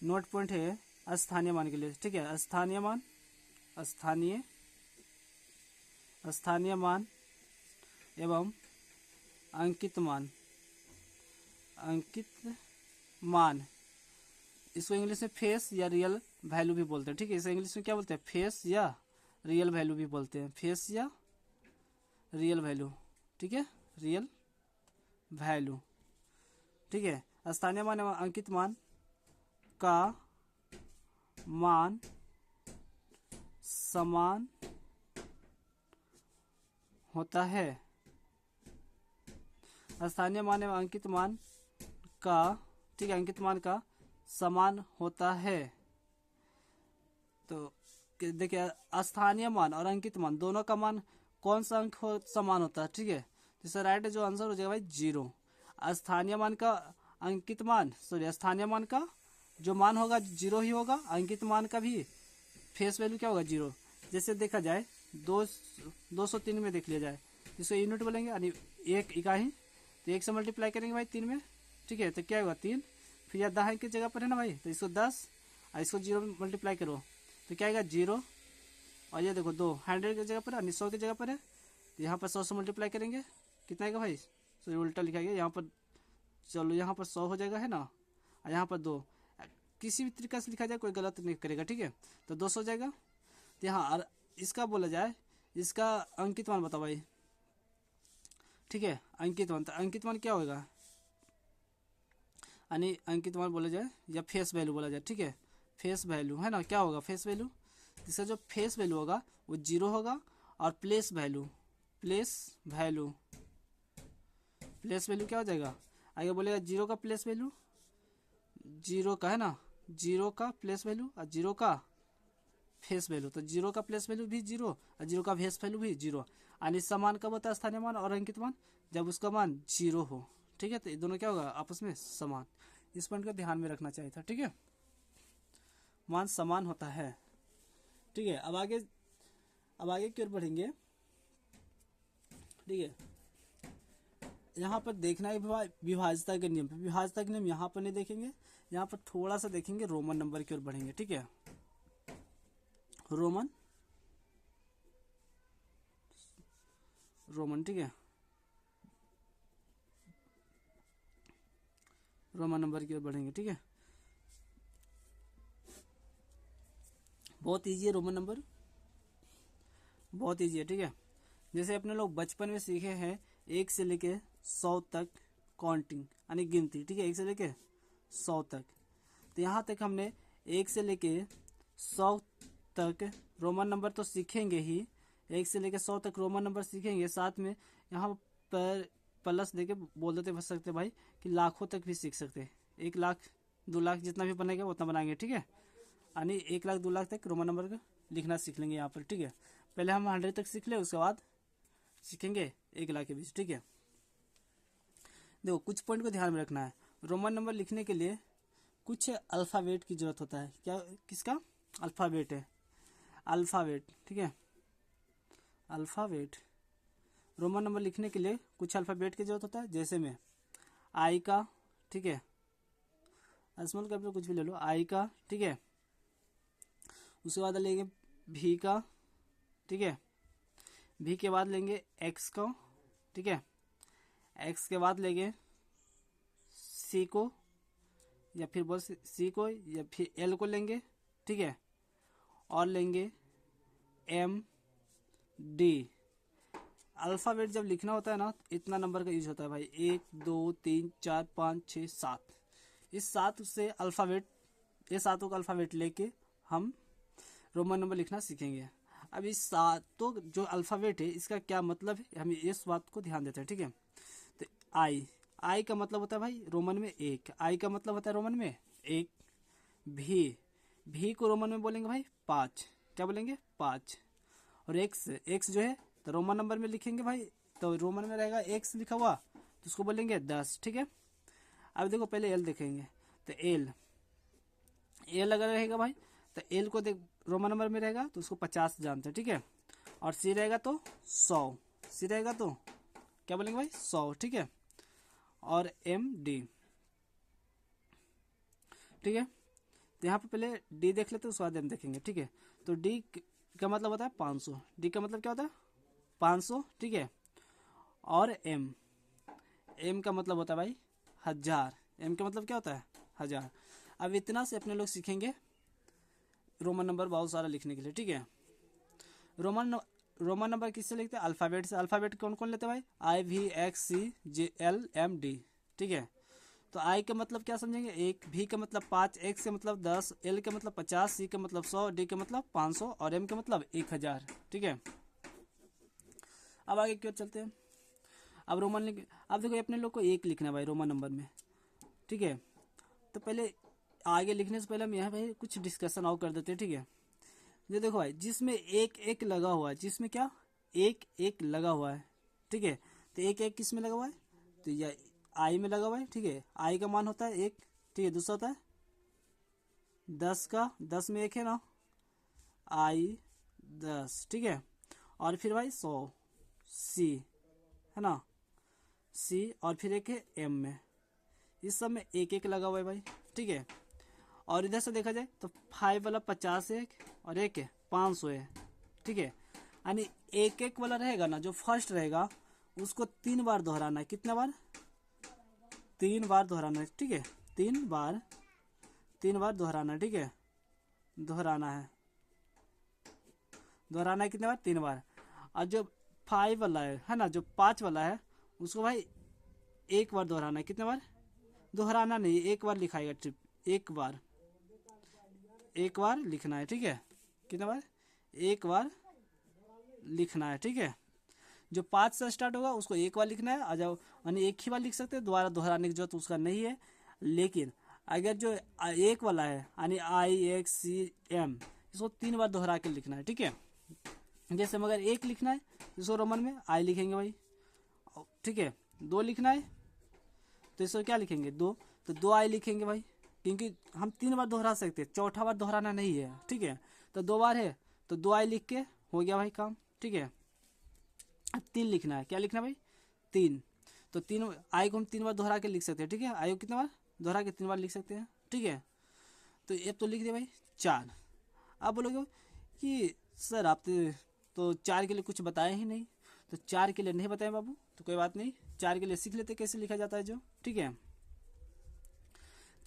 Note point है स्थानीय मान के लिए, ठीक है। स्थानीय मान, स्थानीय स्थानीय मान एवं अंकित मान, अंकित मान, इसको इंग्लिश में फेस या रियल वैल्यू भी बोलते हैं, ठीक है। इसे इंग्लिश में क्या बोलते हैं, फेस या रियल वैल्यू भी बोलते हैं, फेस या रियल वैल्यू, ठीक है, रियल वैल्यू, ठीक है। स्थानीय मान एवं अंकित मान का मान समान होता है। स्थानीय मान एवं अंकित मान का, ठीक है, अंकित मान का समान होता है। तो देखिए स्थानीय मान और अंकित मान दोनों का मान कौन सा अंक समान होता है, ठीक है। जैसे राइट जो आंसर हो जाएगा भाई 0। स्थानीय मान का अंकित मान, सॉरी स्थानीय मान का जो मान होगा 0 ही होगा, अंकित मान का भी फेस वैल्यू क्या होगा 0। जैसे देखा जाए 203 में देख लिया जाए, जिसको यूनिट बोलेंगे यानी एक इकाई, तो 1 से मल्टीप्लाई करेंगे भाई 3 में, ठीक है, तो क्या होगा 3, फिर यह 10 की जगह पर है ना भाई, तो इसको 10 और इसको 0 में मल्टीप्लाई करो तो क्या आएगा 0, और ये देखो 2 100 की जगह पर है, 100 की जगह पर है, तो यहाँ पर 100 से मल्टीप्लाई करेंगे कितना आएगा भाई, सॉरी उल्टा लिखा गया यहाँ पर, चलो यहाँ पर 100 हो जाएगा है ना, और यहाँ पर 2, किसी भी तरीके से लिखा जाए कोई गलत नहीं करेगा, ठीक है, तो 200 हो जाएगा। तो यहाँ इसका बोला जाए, इसका अंकित मान बताओ भाई, ठीक है, अंकित मान, तो अंकित मान क्या होगा, यानी अंकित मान बोला जाए या फेस वैल्यू बोला जाए, ठीक है, फेस वैल्यू है ना, क्या होगा फेस वैल्यू, इसका जो फेस वैल्यू होगा वो 0 होगा, और place value, place value, place value क्या हो जाएगा, आगे बोलेगा 0 का प्लेस वैल्यू, 0 का है ना, 0 का प्लेस वैल्यू और 0 का फेस वैल्यू, तो 0 का प्लेस वैल्यू भी 0 और 0 का फेस वैल्यू भी 0, यानी समान कब होता है स्थानीय मान और अंकित मान, जब उसका मान 0 हो, ठीक है, तो ये दोनों क्या होगा आपस में समान। इस पॉइंट को ध्यान में रखना चाहिए था, ठीक है, मान समान होता है, ठीक है। अब आगे की ओर बढ़ेंगे, ठीक है। यहाँ पर देखना है विभाज्यता के नियम, विभाज्यता के नियम यहाँ पर नहीं देखेंगे, यहाँ पर थोड़ा सा देखेंगे, रोमन नंबर की ओर बढ़ेंगे, ठीक है, रोमन, ठीक है, रोमन नंबर की ओर बढ़ेंगे, ठीक है। बहुत इजी है रोमन नंबर, बहुत इजी है, ठीक है। जैसे अपने लोग बचपन में सीखे हैं 1 से लेके 100 तक काउंटिंग यानी गिनती, ठीक है, 1 से लेके 100 तक, तो यहाँ तक हमने 1 से लेके 100 तक रोमन नंबर तो सीखेंगे ही, 1 से लेके 100 तक रोमन नंबर सीखेंगे, साथ में यहाँ पर प्लस देके बोल देते बच सकते भाई कि लाखों तक भी सीख सकते हैं, 1 लाख 2 लाख जितना भी बनेगा उतना बनाएंगे, ठीक है, यानी 1 लाख 2 लाख तक रोमन नंबर का लिखना सीख लेंगे यहाँ पर, ठीक है। पहले हम 100 तक सीख ले, उसके बाद सीखेंगे 1 लाख के बीच, ठीक है। देखो कुछ पॉइंट को ध्यान में रखना है, रोमन नंबर लिखने के लिए कुछ अल्फ़ाबेट की जरूरत होता है, क्या किसका, अल्फ़ाबेट है, अल्फ़ाबेट, ठीक है, अल्फ़ाबेट, रोमन नंबर लिखने के लिए कुछ अल्फ़ाबेट की जरूरत होता है, जैसे में आई का, ठीक है, स्मॉल कैपिटल कुछ भी ले लो, आई का, ठीक है, उसके बाद लेंगे भी का, ठीक है, भी के बाद लेंगे एक्स को, ठीक है, एक्स के बाद लेंगे सी को, या फिर बोल सी को, या फिर एल को लेंगे, ठीक है, और लेंगे एम डी। अल्फ़ाबेट जब लिखना होता है ना इतना नंबर का यूज होता है भाई, 1 2 3 4 5 6 7, इस 7 से अल्फ़ाबेट, ये 7 का अल्फ़ाबेट लेके हम रोमन नंबर लिखना सीखेंगे। अब इस 7 जो अल्फ़ाबेट है इसका क्या मतलब है, हम इस बात को ध्यान देते हैं, ठीक है। तो आई का मतलब होता है भाई रोमन में 1, आई का मतलब होता है रोमन में 1, भी को रोमन में बोलेंगे भाई 5, क्या बोलेंगे 5, और एक्स जो है तो रोमन नंबर में लिखेंगे भाई, तो रोमन में रहेगा एक्स लिखा हुआ तो उसको बोलेंगे 10, ठीक है। अब देखो पहले एल देखेंगे, तो एल अगर रहेगा भाई तो एल को देख रोमन नंबर में रहेगा तो उसको 50 जानते हैं, ठीक है, और सी रहेगा तो 100, सी रहेगा तो क्या बोलेंगे भाई 100, ठीक है, और एम डी, ठीक है। तो यहाँ पे पहले डी देख लेते हैं, उसके बाद एम देखेंगे, ठीक है। तो डी का मतलब होता है 500, डी का मतलब क्या होता है 500, ठीक है। और एम, एम का मतलब होता है भाई 1000, एम का मतलब क्या होता है 1000। अब इतना से अपने लोग सीखेंगे रोमन नंबर बहुत सारा लिखने के लिए, ठीक है। रोमन नंबर किससे लिखते हैं, अल्फ़ाबेट से। अल्फ़ाबेट कौन कौन लेते हैं भाई, I V X C J L M D, ठीक है। तो आई का मतलब क्या समझेंगे, एक, भी का मतलब 5, एक्स का मतलब 10, एल का मतलब 50, सी का मतलब 100, डी का मतलब 500 और एम का मतलब 1000, ठीक है। अब आगे क्यों चलते हैं। अब अब देखो अपने लोग को एक लिखना है भाई रोमन नंबर में, ठीक है। तो पहले आगे लिखने से पहले हम यहाँ भाई कुछ डिस्कशन और कर देते हैं, ठीक है। ये देखो भाई, जिसमें एक एक लगा हुआ है, जिसमें क्या एक एक लगा हुआ है, ठीक है। तो एक एक किस में लगा हुआ है, तो यह आई में लगा हुआ है, ठीक है। आई का मान होता है 1, ठीक है। दूसरा होता है 10 का, 10 में 1 है ना, आई 10, ठीक है। और फिर भाई 100, सी है ना, सी, और फिर एक है एम में। इस सब में एक एक लगा हुआ है भाई, ठीक है। और इधर से देखा जाए तो 5 वाला 50 है और एक है 500 है, ठीक है। यानी एक एक वाला रहेगा ना, जो फर्स्ट रहेगा उसको 3 बार दोहराना है। कितना बार, 3 बार दोहराना है, ठीक है। 3 बार दोहराना है, ठीक है। दोहराना है कितने बार, 3 बार। और जो 5 वाला है ना, जो 5 वाला है उसको भाई एक बार दोहराना है। कितने बार, दोहराना नहीं, एक बार लिखाएगा, ट्रिप एक बार लिखना है, ठीक है। कितने बार, एक बार लिखना है, ठीक है। जो 5 से स्टार्ट होगा उसको एक बार लिखना है, आ जाओ, यानी एक ही बार लिख सकते हैं, दोबारा दोहराने की जरूरत उसका नहीं है। लेकिन अगर जो एक वाला है यानी आई एक्स सी एम, इसको 3 बार दोहरा के लिखना है, ठीक है। जैसे मगर एक लिखना है इसको रोमन में आई लिखेंगे भाई, ठीक है। 2 लिखना है तो इसको क्या लिखेंगे, 2, तो 2 आई लिखेंगे भाई, क्योंकि हम 3 बार दोहरा सकते हैं, चौथा बार दोहराना नहीं है, ठीक है। तो 2 बार है तो 2 आई लिख के हो गया भाई काम, ठीक है। अब 3 लिखना है, क्या लिखना है भाई 3, तो 3 आई को हम 3 बार दोहरा के लिख सकते हैं, ठीक है। आई को कितने बार दोहरा के 3 बार लिख सकते हैं, ठीक है। तो ये तो लिख दिया भाई 4। आप बोलोगे कि सर आप तो 4 के लिए कुछ बताया ही नहीं, तो 4 के लिए नहीं बताए बाबू, तो कोई बात नहीं, 4 के लिए सीख लेते कैसे लिखा जाता है जो, ठीक है।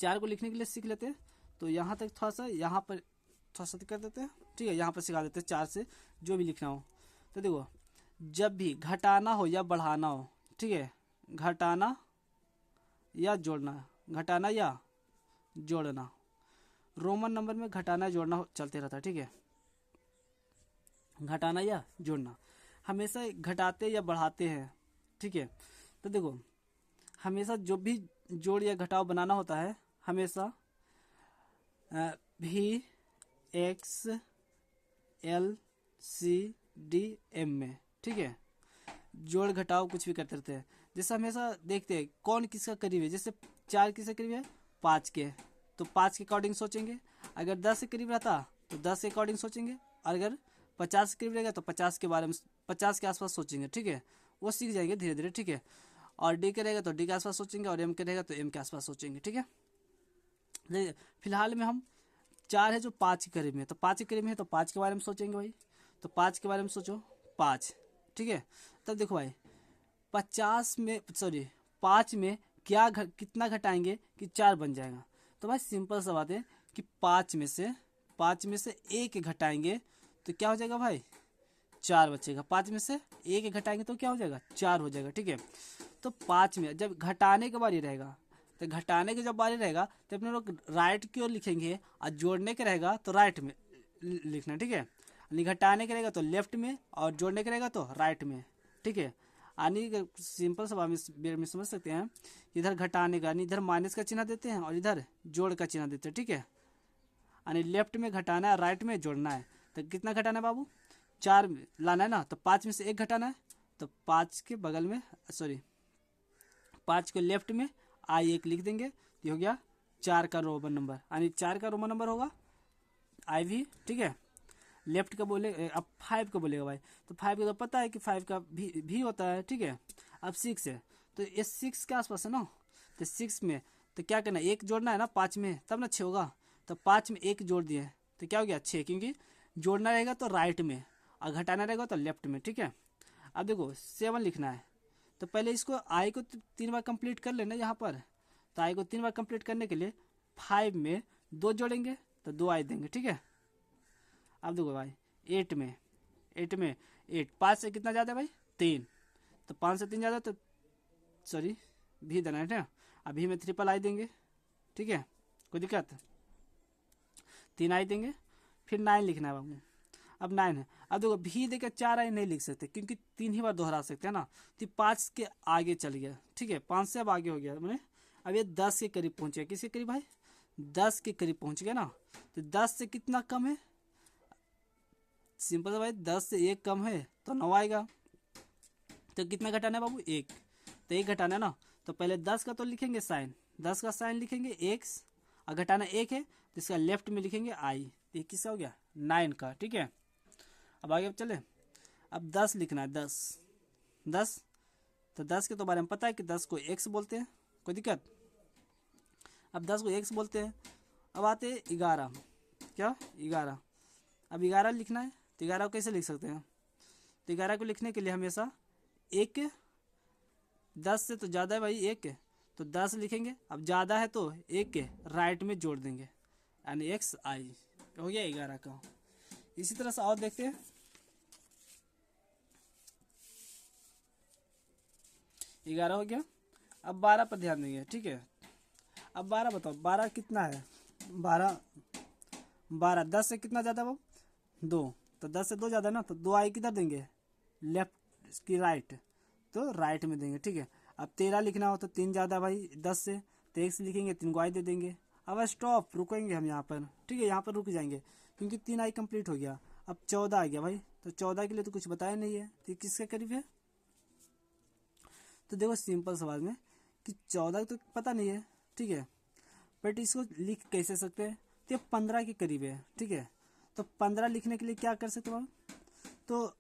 4 को लिखने के लिए सीख लेते हैं। तो यहाँ तक थोड़ा सा, यहाँ पर थोड़ा सा कर देते हैं, ठीक है। यहाँ पर सिखा देते हैं 4 से जो भी लिखना हो। तो देखो, जब भी घटाना हो या बढ़ाना हो, ठीक है, घटाना या जोड़ना, घटाना या जोड़ना, रोमन नंबर में घटाना जोड़ना चलते रहता है, ठीक है। घटाना या जोड़ना हमेशा घटाते या बढ़ाते हैं, ठीक है। तो देखो, हमेशा जो भी जोड़ या घटाव बनाना होता है हमेशा भी X L C D M में, ठीक है। जोड़ घटाव कुछ भी करते रहते हैं। जैसे हमेशा देखते हैं कौन किसका करीब है, जैसे 4 किसके करीब है 5 के, तो 5 के अकॉर्डिंग सोचेंगे। अगर 10 के करीब रहता तो 10 के अकॉर्डिंग सोचेंगे, और अगर 50 के करीब रहेगा तो 50 के बारे में, 50 के आसपास सोचेंगे, ठीक है। वो सीख जाएंगे धीरे धीरे, ठीक है। और डी के रहेगा तो डी के आसपास सोचेंगे, और एम के रहेगा तो एम के आसपास सोचेंगे, ठीक है। फिलहाल में हम 4 है जो 5 के करीब में, तो 5 के करीब में है तो 5 के बारे में सोचेंगे भाई। तो 5 के बारे में सोचो 5, ठीक है। तब देखो भाई 50 में, सॉरी 5 में क्या कितना घटाएंगे कि 4 बन जाएगा। तो भाई सिंपल सा बात है कि 5 में से 1 घटाएंगे तो क्या हो जाएगा भाई 4 बचेगा। 5 में से 1 घटाएंगे तो क्या हो जाएगा 4 हो जाएगा, ठीक है। तो 5 में जब घटाने के बारी रहेगा, तो घटाने के जब बारी रहेगा तो अपने लोग राइट की ओर लिखेंगे, और जोड़ने के रहेगा तो राइट में लिखना, ठीक है। घटाने के रहेगा तो लेफ्ट में, और जोड़ने के रहेगा तो राइट में, ठीक है। यानी सिंपल सा में समझ सकते हैं, इधर घटाने का यानी इधर माइनस का चिन्ह देते हैं और इधर जोड़ का चिन्ह देते हैं, ठीक है। यानी लेफ्ट में घटाना है, राइट में जोड़ना है। तो कितना घटाना है बाबू 4 लाना है ना, तो 5 में से 1 घटाना है, तो 5 के बगल में, सॉरी 5 को लेफ्ट में आई 1 लिख देंगे, ये हो गया 4 का रोमन नंबर, यानी 4 का रोमन नंबर होगा आई भी, ठीक है। लेफ्ट का बोले, अब 5 का बोलेगा भाई, तो 5 का तो पता है कि 5 का भी होता है, ठीक है। अब 6 है तो ये 6 के आसपास है ना, तो 6 में तो क्या करना है 1 जोड़ना है ना 5 में, तब ना 6 होगा। तो 5 में 1 जोड़ दिए तो क्या हो गया 6, क्योंकि जोड़ना रहेगा तो राइट में और घटाना रहेगा तो लेफ्ट में, ठीक है। अब देखो 7 लिखना है तो पहले इसको आई को 3 बार कंप्लीट कर लेना यहाँ पर। तो आई को 3 बार कंप्लीट करने के लिए 5 में 2 जोड़ेंगे तो 2 आई देंगे, ठीक है। अब देखो भाई 8 में 8 5 से कितना ज़्यादा है भाई 3, तो 5 से 3 ज़्यादा तो सॉरी भी देना है ना। अभी में ट्रिपल आई देंगे, ठीक है, कोई दिक्कत। 3 आई देंगे, फिर 9 लिखना है बाबू। अब 9 है। अब देखो भी देकर 4 आई नहीं लिख सकते क्योंकि 3 ही बार दोहरा सकते हैं ना, तो 5 के आगे चल गया, ठीक है, 5 से अब आगे हो गया मैंने। अब ये 10 के करीब पहुंच गया, किसके करीब भाई 10 के करीब पहुंच गया ना। तो 10 से कितना कम है, सिंपल है भाई, 10 से 1 कम है तो 9 आएगा। तो कितना घटाना है बाबू 1, तो 1 घटाना है ना। तो पहले 10 का तो लिखेंगे साइन, 10 का साइन लिखेंगे एक्स, और घटाना 1 है तो इसका लेफ्ट में लिखेंगे आई। तो ये किसका हो गया 9 का, ठीक है। अब आगे चले, अब 10 लिखना है, 10 तो 10 के तो बारे में पता है कि 10 को एक्स बोलते हैं, कोई दिक्कत। अब 10 को एक्स बोलते हैं। अब आते हैं 11, क्या 11। अब 11 लिखना है तो 11 को कैसे लिख सकते हैं, तो 11 को लिखने के लिए हमेशा 1 10 से तो ज़्यादा है भाई 1, तो 10 लिखेंगे। अब ज़्यादा है तो 1 के राइट में जोड़ देंगे यानी एक्स आई, हो गया 11 का। इसी तरह से और देखते हैं 11 हो गया। अब 12 पर ध्यान देंगे, ठीक है। अब 12 बताओ 12 कितना है, 12 10 से कितना ज़्यादा वो 2, तो 10 से 2 ज़्यादा ना, तो 2 आई किधर देंगे लेफ्ट की राइट, तो राइट में देंगे, ठीक है। अब 13 लिखना हो तो 3 ज़्यादा भाई 10 से, तो एक्स लिखेंगे 3 को आई दे देंगे। अब स्टॉप, रुकेंगे हम यहाँ पर, ठीक है, यहाँ पर रुक जाएंगे क्योंकि 3 आई कंप्लीट हो गया। अब 14 आ गया भाई, तो 14 के लिए तो कुछ बताया नहीं है, तो किसके करीब है। तो देखो सिंपल सवाल में कि 14 तो पता नहीं है, ठीक है, बट इसको लिख कैसे सकते हैं, तो 15 के करीब है, ठीक है। तो 15 लिखने के लिए क्या कर सकते हो, तो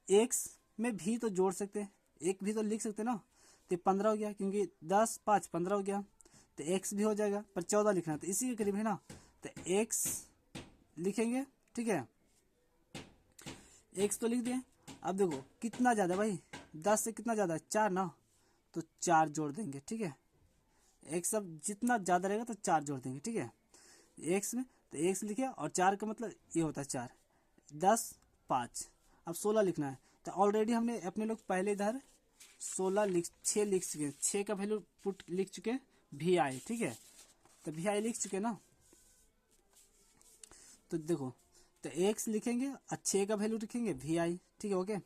एक्स में भी तो जोड़ सकते हैं, एक भी तो लिख सकते ना। तो 15 हो गया क्योंकि 10 5 15 हो गया, तो एक्स भी हो जाएगा, पर 14 लिखना है तो इसी के करीब है ना, तो एक्स लिखेंगे, ठीक है, एक्स तो लिख दिए। अब देखो कितना ज़्यादा भाई 10 से कितना ज़्यादा है 4 ना, तो 4 जोड़ देंगे, ठीक है। एक्स अब जितना ज़्यादा रहेगा तो 4 जोड़ देंगे, ठीक है, एक्स में। तो एक्स लिखे और 4 का मतलब ये होता है 4 10 5। अब 16 लिखना है, तो ऑलरेडी हमने अपने लोग पहले इधर 6 लिख चुके हैं, 6 का वैल्यू पुट लिख चुके हैं भी आई, ठीक है, तो भी आई लिख चुके ना। तो देखो तो एक्स लिखेंगे और 6 का वैल्यू लिखेंगे भी आई, ठीक है, ओके।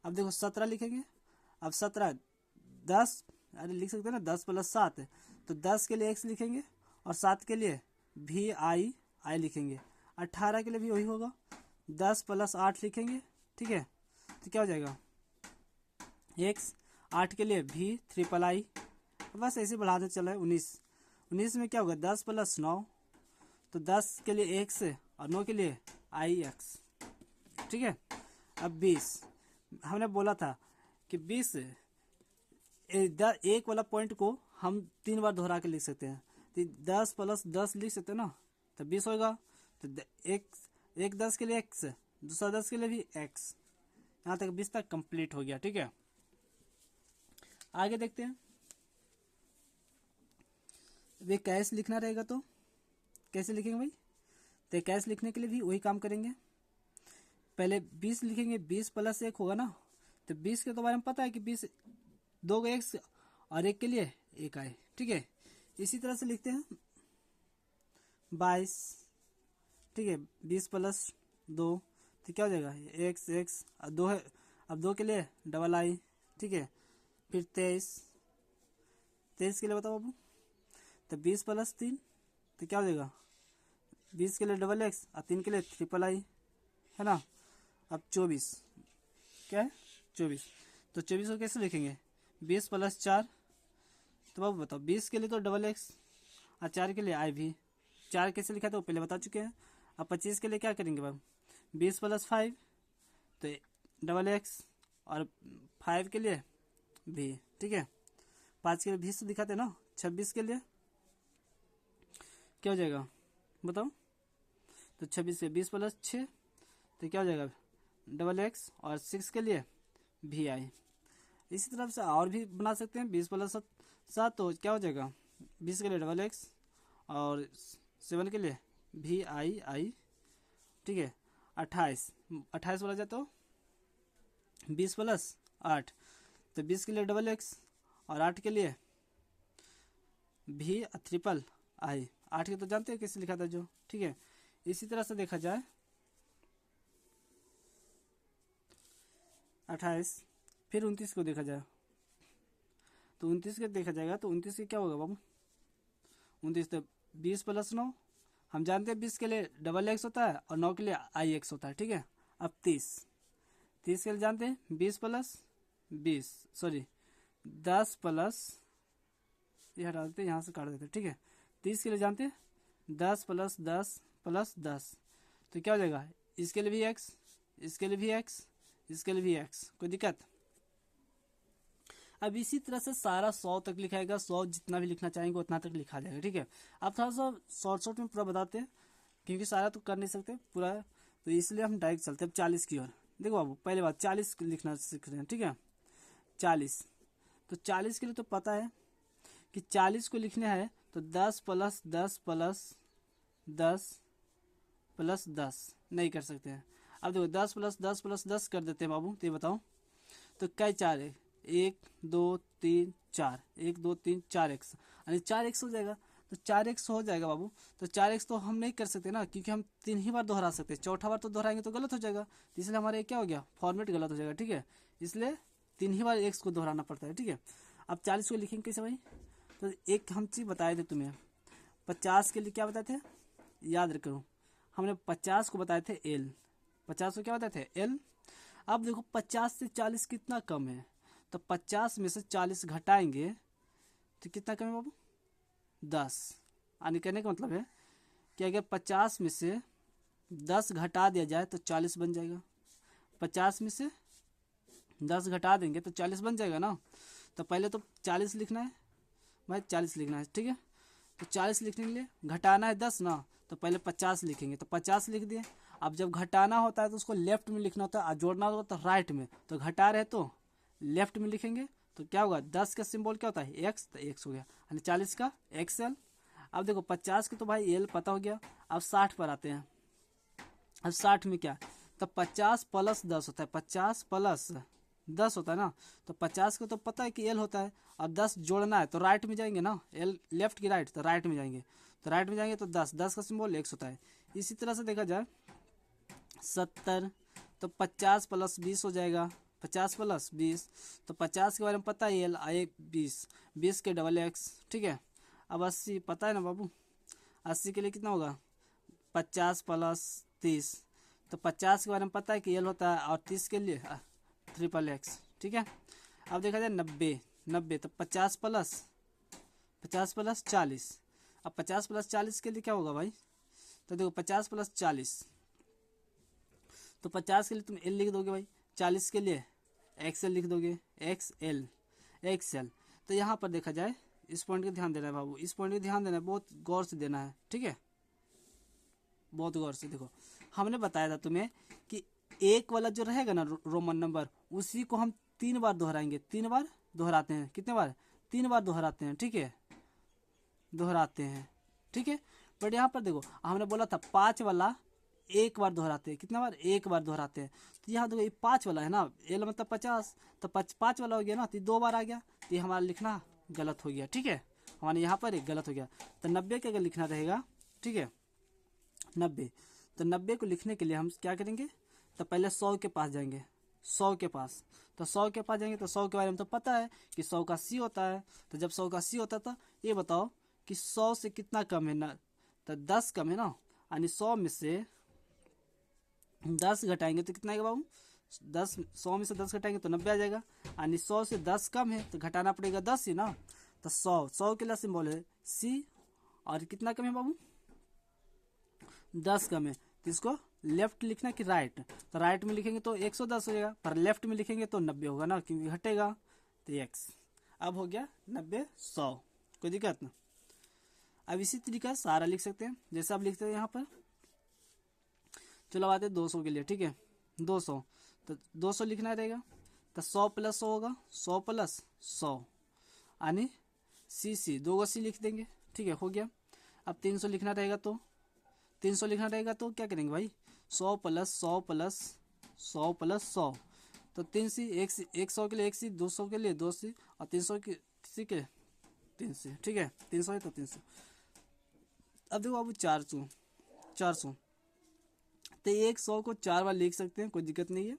अब देखो 17 लिखेंगे। अब 17 10, अरे लिख सकते हैं ना 10 + 7, तो 10 के लिए एक्स लिखेंगे और 7 के लिए भी आई लिखेंगे। 18 के लिए भी वही होगा, 10 + 8 लिखेंगे, ठीक है, तो क्या हो जाएगा एक्स। 8 के लिए भी ट्रिपल आई, बस ऐसे बढ़ाते चला है। 19 में क्या होगा 10 + 9, तो 10 के लिए एक्स और 9 के लिए आई एक्स, ठीक है। अब 20 हमने बोला था कि 20 एक वाला पॉइंट को हम 3 बार दोहरा के लिख सकते हैं, तो 10 + 10 लिख सकते हैं ना, तो 20 होगा। तो एक 10 के लिए एक्स, दूसरा 10 के लिए भी एक्स, यहाँ तक 20 तक कंप्लीट हो गया, ठीक है। आगे देखते हैं, वे कैश लिखना रहेगा तो कैसे लिखेंगे भाई, तो कैश लिखने के लिए भी वही काम करेंगे। पहले 20 लिखेंगे, 20 + 1 होगा ना, तो 20 के तो बारे में पता है कि 20 2 का एक्स और 1 के लिए 1 आए, ठीक है। इसी तरह से लिखते हैं 22, ठीक है, 20 + 2, तो क्या हो जाएगा एक्स एक्स, अब 2 है, अब 2 के लिए डबल आई, ठीक है। फिर 23 के लिए बताओ बाबू, तो 20 + 3, तो क्या हो जाएगा 20 के लिए डबल एक्स और 3 के लिए ट्रिपल आई, है ना। अब 24, क्या है 24, तो 24 को कैसे लिखेंगे 20 + 4, तो बाबू बताओ 20 के लिए तो डबल एक्स और 4 के लिए आई भी, 4 कैसे लिखा था वो पहले बता चुके हैं। अब 25 के लिए क्या करेंगे बाबू 20 + 5, तो डबल एक्स और 5 के लिए भी, ठीक है। 5 के लिए भी तो दिखाते ना। 26 के लिए क्या हो जाएगा बताओ। तो 26 से 20 प्लस 6 तो क्या हो जाएगा डबल एक्स, और 6 के लिए भी आई। इसी तरह से और भी बना सकते हैं। 20 प्लस 7 तो क्या हो जाएगा 20 के लिए डबल एक्स और 7 के लिए भी आई आई, ठीक है। 28 बोला जाए तो 20 प्लस 8 तो 20 के लिए डबल एक्स और 8 के लिए भी ट्रिपल आई। 8 के तो जानते हैं कैसे लिखा था जो, ठीक है। इसी तरह से देखा जाए 28 फिर 29 को देखा जाए तो 29 के देखा जाएगा तो 29 के क्या होगा बाबू 29 तो 20 प्लस 9, हम जानते हैं 20 के लिए डबल एक्स होता है और 9 के लिए आई एक्स होता है, ठीक है। अब 30 के लिए जानते हैं 20 प्लस 20 सॉरी 10 प्लस, ये हटा देते यहाँ से काट देते, ठीक है। 30 के लिए जानते हैं 10 प्लस 10 प्लस 10 तो क्या हो जाएगा इसके लिए भी एक्स, इसके लिए भी एक्स, इसके लिए भी एक्स, कोई दिक्कत। अब इसी तरह से सारा 100 तक लिखाएगा, 100 जितना भी लिखना चाहेंगे उतना तक लिखा जाएगा, ठीक है। अब थोड़ा सा शॉर्ट में पूरा बताते हैं क्योंकि सारा तो कर नहीं सकते पूरा, तो इसलिए हम डायरेक्ट चलते हैं 40 की ओर। देखो बाबू पहले बात 40 लिखना सीख रहे हैं, ठीक है। 40 तो 40 के लिए तो पता है कि 40 को लिखना है तो 10 प्लस 10 प्लस 10 प्लस 10 नहीं कर सकते हैं। अब देखो 10 प्लस 10 प्लस 10 कर देते हैं बाबू, तो ये बताओ तो क्या 4 है 1 2 3 4 1 2 3 4 एक्स यानी 4 एक्स हो जाएगा। तो 4 एक्स हो जाएगा बाबू, तो 4 एक्स तो हम नहीं कर सकते ना क्योंकि हम 3 ही बार दोहरा सकते हैं, चौथा बार तो दोहराएंगे तो गलत हो जाएगा, तो इसलिए हमारा क्या हो गया फॉर्मेट गलत हो जाएगा, ठीक है। इसलिए 3 ही बार एक्स को दोहराना पड़ता है, ठीक है। अब 40 को लिखेंगे कैसे भाई, तो एक हम चीज़ बताए थे तुम्हें 50 के लिए क्या बताए थे याद रखो, हमने 50 को बताए थे एल, 50 को क्या बताए थे एल। अब देखो 50 से 40 कितना कम है, तो 50 में से 40 घटाएंगे तो कितना कम है बाबू 10, यानी कहने का मतलब है कि अगर 50 में से 10 घटा दिया जाए तो 40 बन जाएगा, 50 में से 10 घटा देंगे तो 40 बन जाएगा ना। तो पहले तो 40 लिखना है भाई, 40 लिखना है, ठीक है। तो 40 लिखने के लिए घटाना है 10 ना, तो पहले 50 लिखेंगे, तो 50 लिख दिए। अब जब घटाना होता है तो उसको लेफ्ट में लिखना होता है और जोड़ना होता है तो राइट में, तो घटा रहे तो लेफ्ट में लिखेंगे तो क्या होगा 10 का सिंबल क्या होता है एक्स, तो एक्स हो गया यानी 40 का एक्सएल। अब देखो 50 के तो भाई एल पता हो गया। अब 60 पर आते हैं। अब 60 में क्या, तो 50 प्लस 10 होता है, 50 प्लस 10 होता है ना, तो 50 का तो पता है कि एल होता है, अब 10 जोड़ना है तो राइट में जाएंगे ना, एल लेफ्ट की राइट, तो राइट में जाएंगे, तो राइट में जाएंगे तो 10 का सिंबल एक्स होता है। इसी तरह से देखा जाए 70 तो 50 प्लस 20 हो जाएगा, 50 प्लस 20 तो 50 के बारे में पता है एल आए 20 के डबल एक्स, ठीक है। अब 80 पता है ना बाबू, 80 के लिए कितना होगा 50 प्लस 30 तो 50 के बारे में पता है कि एल होता है और 30 के लिए ट्रिपल एक्स, ठीक है। अब देखा जाए 90 तो 50 प्लस 40, अब 50 प्लस 40 के लिए क्या होगा भाई, तो देखो 50 प्लस 40 तो 50 के लिए तुम एल लिख दोगे भाई, 40 के लिए एक्सएल लिख दोगे, एक्सएल। तो यहाँ पर देखा जाए इस पॉइंट का ध्यान देना है बाबू, इस पॉइंट का ध्यान देना है, बहुत गौर से देना है, ठीक है, बहुत गौर से देखो। हमने बताया था तुम्हें कि एक वाला जो रहेगा ना रोमन नंबर उसी को हम 3 बार दोहराएंगे, 3 बार दोहराते हैं, कितने बार 3 बार दोहराते हैं, ठीक है, दोहराते हैं, ठीक है। बट यहाँ पर देखो हमने बोला था 5 वाला एक बार दोहराते हैं, कितना बार एक बार दोहराते हैं, तो यहाँ देखो ये 5 वाला है ना, एल मतलब 50 तो 5 वाला हो गया ना, तो 2 बार आ गया, तो ये हमारा लिखना गलत हो गया, ठीक है, हमारे यहाँ पर एक गलत हो गया। तो 90 के अगर लिखना रहेगा, ठीक है 90, तो 90 को लिखने के लिए हम क्या करेंगे, तो पहले 100 के पास जाएंगे, 100 के पास, तो 100 के पास जाएंगे तो 100 के बारे में तो पता है कि 100 का सी होता है, तो जब 100 का सी होता था ये बताओ कि 100 से कितना कम है ना, तो 10 कम है ना, यानी 100 में से 10 घटाएंगे तो कितना आएगा बाबू 100 में से 10 घटाएंगे तो 90 आ जाएगा, यानी 100 से 10 कम है तो घटाना पड़ेगा 10 ही ना, तो 100 के लिए सिंबल है सी, और कितना कम है बाबू 10 कम है, तो इसको लेफ्ट लिखना कि राइट, तो राइट में लिखेंगे तो 110 हो जाएगा, पर लेफ्ट में लिखेंगे तो 90 होगा ना क्योंकि घटेगा, तो एक्स। अब हो गया 90 100, कोई दिक्कत ना। अब इसी तरीका सारा लिख सकते हैं, जैसे आप लिखते हैं यहाँ पर। चलो आते हैं 200 के लिए, ठीक है। 200 तो 200 लिखना रहेगा, तो 100 प्लस 100 होगा, 100 प्लस 100 यानी सी 2 सी लिख देंगे, ठीक है, हो गया। अब 300 लिखना रहेगा, तो 300 लिखना रहेगा तो क्या करेंगे भाई, 100 प्लस 100 प्लस 100 प्लस 100, तो 3 सी, 100 के लिए 1 सी, 200 के लिए 2 सी, और 300 के सी के 3 सी, ठीक है। 300 है तो 300। अब देखो बाबू 400 तो 100 को 4 बार लिख सकते हैं, कोई दिक्कत नहीं है।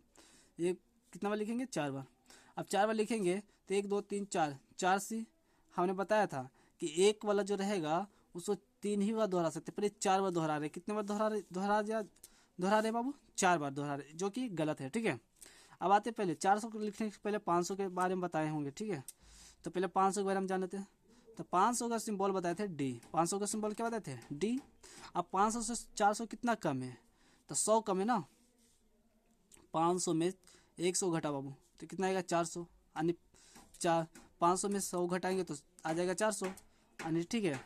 ये कितना बार लिखेंगे, 4 बार। अब 4 बार लिखेंगे तो 1 2 3 4 सी। हमने बताया था कि एक वाला जो रहेगा उसको 3 ही बार दोहरा सकते, पर ये 4 बार दोहरा रहे। कितने बार दोहरा रहे बाबू, 4 बार दोहरा रहे, जो कि गलत है, ठीक है। अब आते पहले 400 को लिखने से पहले 500 के बारे में बताए होंगे, ठीक है। तो पहले 500 के बारे में जान लेते हैं। तो 500 का सिंबल बताए थे डी, 500 का सिंबल क्या बताए थे, डी। अब 500 से 400 कितना कम है, तो 100 कम है ना। 500 में 100 घटा बाबू, तो कितना आएगा, 400, यानी 500 में 100 घटाएंगे तो आ जाएगा 400, यानी ठीक है।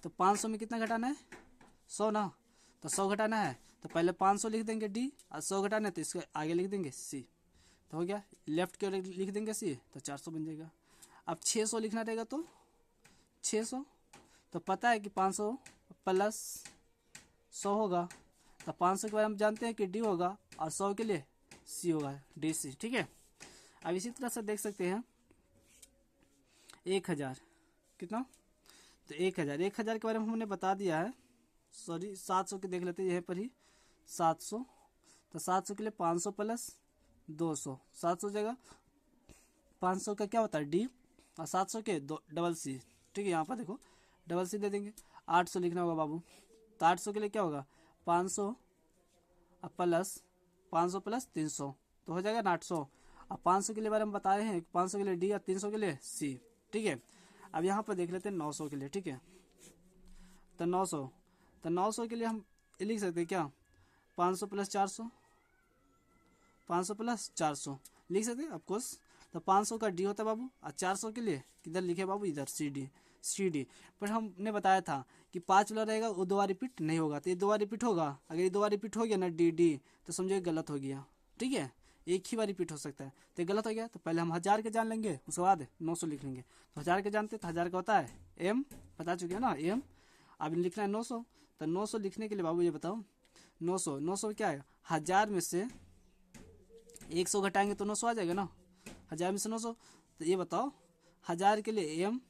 तो 500 में कितना घटाना है, 100 ना, तो 100 घटाना है तो पहले 500 लिख देंगे डी, और 100 घटाना है तो इसके आगे लिख देंगे सी, तो हो गया। लेफ्ट की ओर लिख देंगे सी, तो 400 बन जाएगा। अब 600 लिखना रहेगा, तो 600 तो पता है कि 500 प्लस 100 होगा, तो 500 के बारे में जानते हैं कि डी होगा, और 100 के लिए सी होगा, डी सी, ठीक है। अब इसी तरह से देख सकते हैं 1000 कितना, तो 1000 के बारे में हमने बता दिया है। सॉरी 700 के देख लेते हैं यहाँ पर ही, 700 तो 700 के लिए 500 प्लस 200, 700 जगह 500 का क्या होता है डी, और 700 के डबल सी, ठीक है। यहाँ पर देखो डबल सी दे देंगे। 800 लिखना होगा बाबू, तो 800 के लिए क्या होगा, 500 प्लस 300, तो हो जाएगा ना 800। अब 500 के लिए बारे में बताए हैं, 500 के लिए डी और 300 के लिए सी, ठीक है। अब यहाँ पर देख लेते हैं 900 के लिए, ठीक है। तो 900 के लिए हम लिख सकते हैं क्या, 500 प्लस 400, 500 प्लस 400 लिख सकते हैं ऑफकोर्स। तो 500 का डी होता है बाबू, और 400 के लिए किधर लिखे बाबू, इधर सी डी। पर हमने बताया था कि 5 वाला रहेगा वो 2 बार रिपीट नहीं होगा, तो ये 2 बार रिपीट होगा। अगर ये 2 बार रिपीट हो गया ना डी, तो समझो गलत हो गया, ठीक है। एक ही बार रिपीट हो सकता है, तो गलत हो गया। तो पहले हम 1000 के जान लेंगे, उसके बाद 900 लिख लेंगे। तो 1000 के जानते तो 1000 का होता है एम, बता चुके हैं ना एम। अब लिखना है 900, तो 900 लिखने के लिए बाबू ये बताओ, 900 क्या है, 1000 में से 100 घटाएंगे तो 900 आ जाएगा ना, 1000 में से 900। तो ये बताओ 1000 के लिए एम,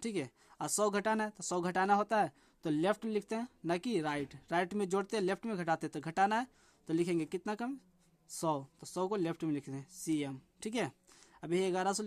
ठीक है। और 100 घटाना है, तो 100 घटाना होता है तो लेफ्ट में लिखते हैं, ना कि राइट में जोड़ते हैं, लेफ्ट में घटाते हैं। तो घटाना है तो लिखेंगे कितना कम, 100, तो 100 को लेफ्ट में लिखते हैं सी एम, ठीक है। अभी 1100